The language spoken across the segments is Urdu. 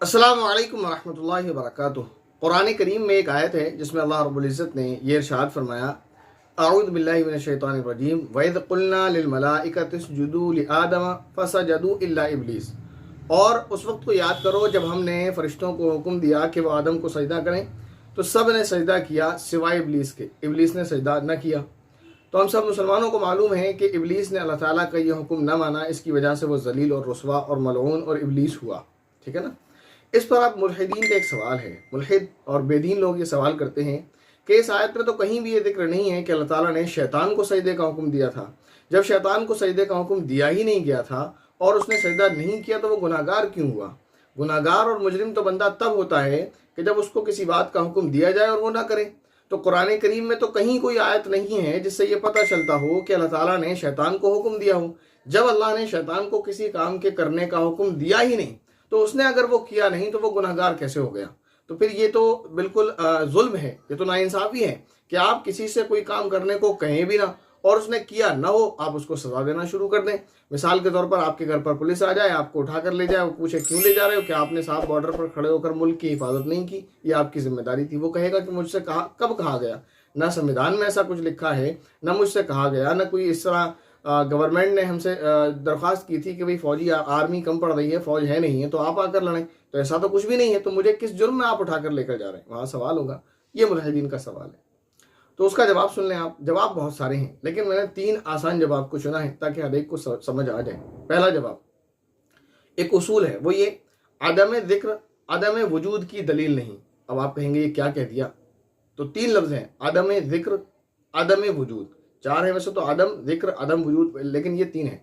السلام علیکم ورحمۃ اللہ وبرکاتہ۔ قرآن کریم میں ایک آیت ہے جس میں اللہ رب العزت نے یہ ارشاد فرمایا، اعوذ باللہ من الشیطان الرجیم وَإِذْ قُلْنَا لِلْمَلَائِكَةِ اسْجُدُوا لِآدَمَ فَسَجَدُوا إِلَّا إِبْلِيسَ۔ اور اس وقت کو یاد کرو جب ہم نے فرشتوں کو حکم دیا کہ وہ آدم کو سجدہ کریں تو سب نے سجدہ کیا سوائے ابلیس کے، ابلیس نے سجدہ نہ کیا۔ تو ہم سب مسلمانوں کو معلوم ہے کہ ابلیس نے اللہ تعالیٰ کا یہ حکم نہ مانا، اس کی وجہ سے وہ ذلیل اور رسوا اور ملعون اور ابلیس ہوا، ٹھیک ہے نا۔ اس پر اب ملحدین کا ایک سوال ہے، ملحد اور بے دین لوگ یہ سوال کرتے ہیں کہ اس آیت میں تو کہیں بھی یہ ذکر نہیں ہے کہ اللہ تعالیٰ نے شیطان کو سجدے کا حکم دیا تھا۔ جب شیطان کو سجدے کا حکم دیا ہی نہیں گیا تھا اور اس نے سجدہ نہیں کیا تو وہ گناہ گار کیوں ہوا؟ گناہ گار اور مجرم تو بندہ تب ہوتا ہے کہ جب اس کو کسی بات کا حکم دیا جائے اور وہ نہ کرے۔ تو قرآن کریم میں تو کہیں کوئی آیت نہیں ہے جس سے یہ پتہ چلتا ہو کہ اللہ تعالیٰ نے شیطان کو حکم دیا ہو۔ جب اللہ نے شیطان کو کسی کام کے کرنے کا حکم دیا ہی نہیں تو اس نے اگر وہ کیا نہیں تو وہ گناہ گار کیسے ہو گیا؟ تو پھر یہ تو بالکل ظلم ہے، یہ تو ناانصافی ہے کہ آپ کسی سے کوئی کام کرنے کو کہیں بھی نہ اور اس نے کیا نہ ہو، آپ اس کو سزا دینا شروع کر دیں۔ مثال کے طور پر آپ کے گھر پر پولیس آ جائے، آپ کو اٹھا کر لے جائے، وہ پوچھے کیوں لے جا رہے ہو؟ کہ آپ نے صاحب بارڈر پر کھڑے ہو کر ملک کی حفاظت نہیں کی، یہ آپ کی ذمہ داری تھی۔ وہ کہے گا کہ مجھ سے کب کہا گیا؟ نہ سنویدھان میں ایسا کچھ لکھا ہے، نہ مجھ سے کہا گیا، نہ کوئی اس طرح گورنمنٹ نے ہم سے درخواست کی تھی کہ بھئی فوجی آرمی کم پڑ رہی ہے، فوج ہے نہیں ہے تو آپ آ کر لڑیں۔ تو ایسا تو کچھ بھی نہیں ہے، تو مجھے کس جرم میں آپ اٹھا کر لے کر جا رہے ہیں؟ وہاں سوال ہوگا، یہ ملحدین کا سوال ہے۔ تو اس کا جواب سن لیں آپ۔ جواب بہت سارے ہیں لیکن میں نے 3 آسان جواب کو چنا ہے تاکہ ہر ایک کو سمجھ آ جائے۔ پہلا جواب ایک اصول ہے، وہ یہ عدم ذکر عدم وجود کی دلیل نہیں۔ اب آپ کہیں گے یہ کیا کہہ دیا؟ تو 3 لفظ ہیں، عدم ذکر عدم وجود، 4 ہیں ویسے تو، عدم ذکر عدم وجود، لیکن یہ 3 ہیں۔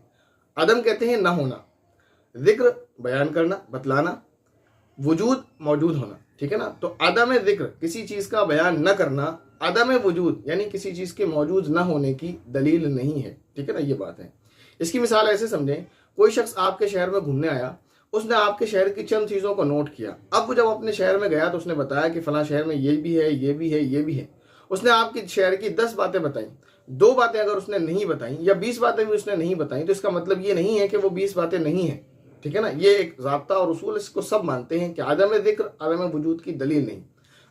عدم کہتے ہیں نہ ہونا، ذکر بیان کرنا بتلانا، وجود موجود ہونا، ٹھیک ہے نا۔ تو عدم ذکر کسی چیز کا بیان نہ کرنا، عدم وجود یعنی کسی چیز کے موجود نہ ہونے کی دلیل نہیں ہے، ٹھیک ہے نا، یہ بات ہے۔ اس کی مثال ایسے سمجھیں، کوئی شخص آپ کے شہر میں گھومنے آیا، اس نے آپ کے شہر کی چند چیزوں کو نوٹ کیا۔ اب وہ جب اپنے شہر میں گیا تو اس نے بتایا کہ فلاں شہر میں یہ بھی ہے، یہ بھی ہے، یہ بھی ہے۔ اس نے آپ کی شہر کی 10 باتیں بتائیں، 2 باتیں اگر اس نے نہیں بتائیں یا 20 باتیں بھی اس نے نہیں بتائیں تو اس کا مطلب یہ نہیں ہے کہ وہ 20 باتیں نہیں ہیں، ٹھیک ہے نا۔ یہ ایک ضابطہ اور اصول، اس کو سب مانتے ہیں کہ عدم ذکر عدم وجود کی دلیل نہیں۔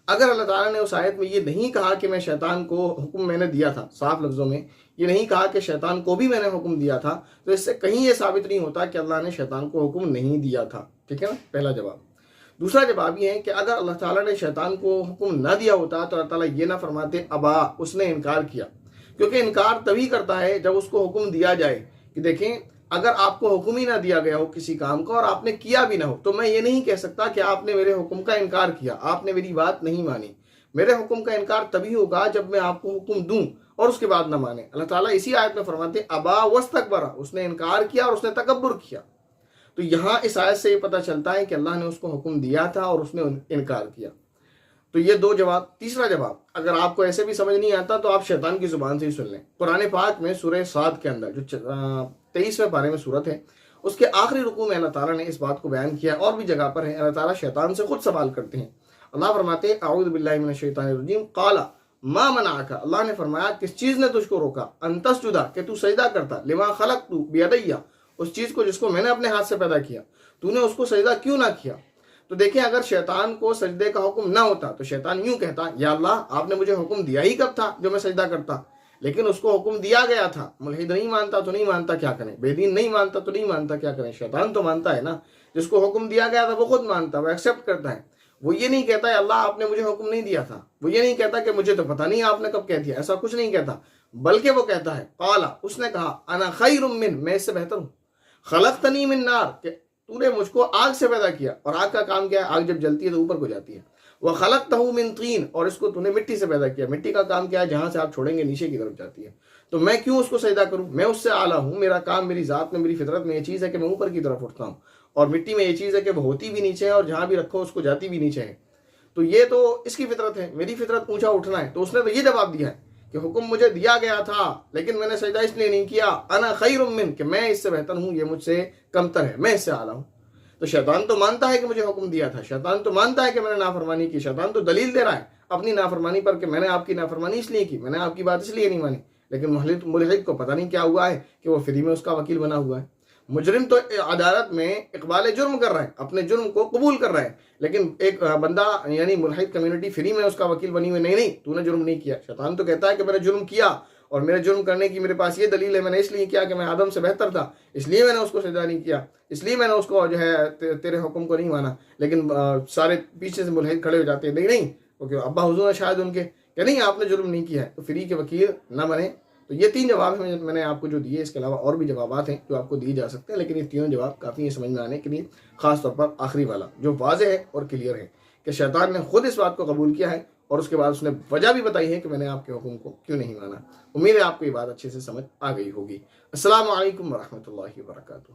اگر اللہ تعالیٰ نے اس آیت میں یہ نہیں کہا کہ میں شیطان کو حکم میں نے دیا تھا، صاف لفظوں میں یہ نہیں کہا کہ شیطان کو بھی میں نے حکم دیا تھا، تو اس سے کہیں یہ ثابت نہیں ہوتا کہ اللہ نے شیطان کو حکم نہیں دیا تھا، ٹھیک ہے نا، پہلا جواب۔ دوسرا جواب یہ ہے کہ اگر اللہ تعالیٰ نے شیطان کو حکم نہ دیا ہوتا تو اللہ تعالیٰ یہ نہ فرماتے ابا، اس نے انکار کیا، کیونکہ انکار تبھی کرتا ہے جب اس کو حکم دیا جائے کہ دیکھیں اگر آپ کو حکم ہی نہ دیا گیا ہو کسی کام کا اور آپ نے کیا بھی نہ ہو تو میں یہ نہیں کہہ سکتا کہ آپ نے میرے حکم کا انکار کیا، آپ نے میری بات نہیں مانی۔ میرے حکم کا انکار تبھی ہوگا جب میں آپ کو حکم دوں اور اس کے بعد نہ مانے۔ اللہ تعالیٰ اسی آیت میں فرماتے ابا واستکبر، اس نے انکار کیا اور اس نے تکبر کیا۔ تو یہاں اس آیت سے یہ پتہ چلتا ہے کہ اللہ نے اس کو حکم دیا تھا اور اس نے انکار کیا۔ تو یہ 2 جواب۔ تیسرا جواب، اگر آپ کو ایسے بھی سمجھ نہیں آتا تو آپ شیطان کی زبان سے ہی سن لیں۔ قرآن پاک میں سورہ صاد کے اندر جو 23ویں پارے میں سورت ہے، اس کے آخری رکوع میں اللہ تعالیٰ نے اس بات کو بیان کیا، اور بھی جگہ پر ہے، اللہ تعالیٰ شیطان سے خود سوال کرتے ہیں۔ اللہ فرماتے ہیں اعوذ باللہ من الشیطان الرجیم قال ما منعک، اللہ نے فرمایا کس چیز نے تجھ کو روکا، ان تسجد، کہ تو سجدہ کرتا، لما خلقت بیدی، اس چیز کو جس کو میں نے اپنے ہاتھ سے پیدا کیا، تو نے اس کو سجدہ کیوں نہ کیا؟ تو دیکھیں اگر شیطان کو سجدے کا حکم نہ ہوتا تو شیطان یوں کہتا یا اللہ آپ نے مجھے حکم دیا ہی کب تھا جو میں سجدہ کرتا، لیکن اس کو حکم دیا گیا تھا۔ ملحد نہیں مانتا تو نہیں مانتا، کیا کریں؟ بے دین نہیں مانتا تو نہیں مانتا، کیا کریں؟ شیطان تو مانتا ہے نا، جس کو حکم دیا گیا تھا وہ خود مانتا، وہ ایکسیپٹ کرتا ہے۔ وہ یہ نہیں کہتا ہے اللہ آپ نے مجھے حکم نہیں دیا تھا، وہ یہ نہیں کہتا کہ مجھے تو پتہ نہیں آپ نے کب کہہ دیا، ایسا کچھ نہیں کہتا، بلکہ وہ کہتا ہے قال، اس نے کہا انا خیر من، میں اس سے بہتر ہوں، خلقتنی من نار، کہ تو نے مجھ کو آگ سے پیدا کیا، اور آگ کا کام کیا ہے؟ آگ جب جلتی ہے تو اوپر کو جاتی ہے۔ وَخَلَقْتَهُ مِن طِين، اور اس کو تو نے مٹی سے پیدا کیا، مٹی کا کام کیا ہے؟ جہاں سے آپ چھوڑیں گے نیچے کی طرف جاتی ہے۔ تو میں کیوں اس کو سجدہ کروں؟ میں اس سے اعلیٰ ہوں، میرا کام میری ذات میں میری فطرت میں یہ چیز ہے کہ میں اوپر کی طرف اٹھتا ہوں، اور مٹی میں یہ چیز ہے کہ وہ ہوتی بھی نیچے ہے اور جہاں بھی رکھو اس کو جاتی بھی نیچے ہے۔ تو یہ تو اس کی فطرت ہے، میری فطرت اونچا اٹھنا ہے۔ تو اس نے تو یہ جواب دیا ہے کہ حکم مجھے دیا گیا تھا لیکن میں نے سجدہ اس لیے نہیں کیا، انا خیر من، کہ میں اس سے بہتر ہوں، یہ مجھ سے کمتر ہے، میں اس سے اعلیٰ ہوں۔ تو شیطان تو مانتا ہے کہ مجھے حکم دیا تھا، شیطان تو مانتا ہے کہ میں نے نافرمانی کی، شیطان تو دلیل دے رہا ہے اپنی نافرمانی پر کہ میں نے آپ کی نافرمانی اس لیے کی، میں نے آپ کی بات اس لیے نہیں مانی، لیکن ملحد کو پتہ نہیں کیا ہوا ہے کہ وہ فری میں اس کا وکیل بنا ہوا ہے۔ مجرم تو عدالت میں اقبال جرم کر رہا ہے، اپنے جرم کو قبول کر رہا ہے، لیکن ایک بندہ یعنی ملحد کمیونٹی فری میں اس کا وکیل بنی ہوئی، نہیں تو نے جرم نہیں کیا۔ شیطان تو کہتا ہے کہ میں نے جرم کیا، اور میرے جرم کرنے کی میرے پاس یہ دلیل ہے، میں نے اس لیے کیا کہ میں آدم سے بہتر تھا، اس لیے میں نے اس کو سجدہ نہیں کیا، اس لیے میں نے اس کو جو ہے تیرے حکم کو نہیں مانا۔ لیکن سارے پیچھے سے ملحد کھڑے ہو جاتے ہیں، نہیں کیونکہ ابا حضور ہے شاید ان کے کہ نہیں آپ نے جرم نہیں کیا ہے، تو فری کے وکیل نہ بنے۔ تو یہ 3 جواب ہیں میں نے آپ کو جو دیے، اس کے علاوہ اور بھی جوابات ہیں جو آپ کو دیے جا سکتے ہیں، لیکن یہ 3 جواب کافی ہیں سمجھ میں آنے کے لیے، خاص طور پر آخری والا جو واضح ہے اور کلیئر ہے کہ شیطان نے خود اس بات کو قبول کیا ہے، اور اس کے بعد اس نے وجہ بھی بتائی ہے کہ میں نے آپ کے حکم کو کیوں نہیں مانا۔ امید ہے آپ کو یہ بات اچھے سے سمجھ آ گئی ہوگی۔ السلام علیکم ورحمۃ اللہ وبرکاتہ۔